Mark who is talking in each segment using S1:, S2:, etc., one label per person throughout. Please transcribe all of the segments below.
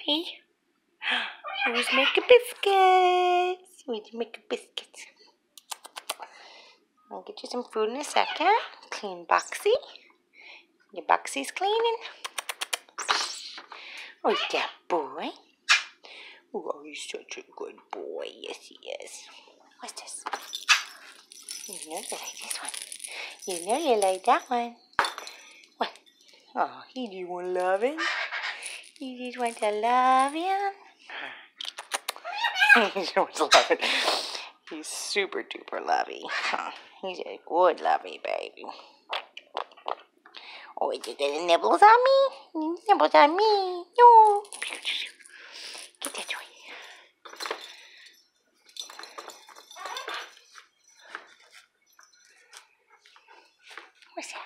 S1: boy. Who's making biscuits? Who's making biscuits? I'll get you some food in a second. Clean Boxy. Your Boxy's cleaning. Who's that boy? Oh, he's such a good boy. Yes, he is. What's this? You know you like this one. You know you like that one. What? Oh, he just want loving. He just wants to love him. He just wants to love it. He's super duper lovey. Huh. He's a good lovey baby. Oh, you getting nibbles on me? Nibbles on me. No. Get that toy. What's that?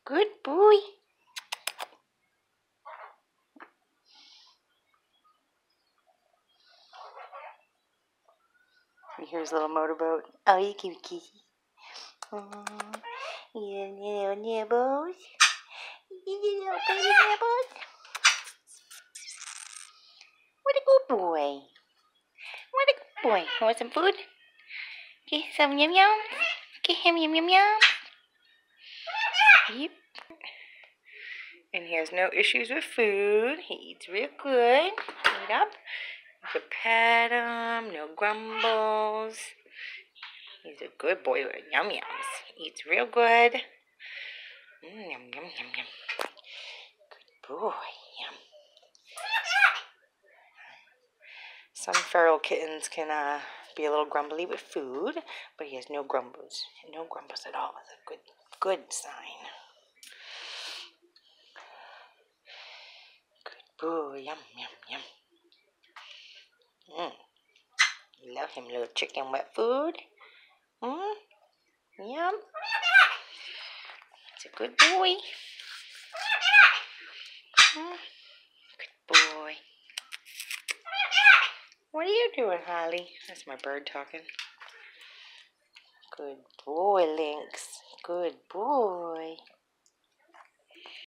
S1: Good boy. Here's a little motorboat. Oh, you cute kitty. Oh, you little nibbles. You little baby nibbles. What a good boy. What a good boy. Want some food? Get some yum yum. Get him yum yum yum. Yep. And he has no issues with food. He eats real good. Eat up. You can pet him. No grumbles. He's a good boy with yum yums. He eats real good. Yum yum yum yum. Good boy. Yum. Some feral kittens can be a little grumbly with food, but he has no grumbles. No grumbles at all. It's a good sign. Good boy. Yum yum yum. Love him, little chicken wet food. Yum. It's a good boy. Good boy. What are you doing, Holly? That's my bird talking. Good boy, Lynx. Good boy.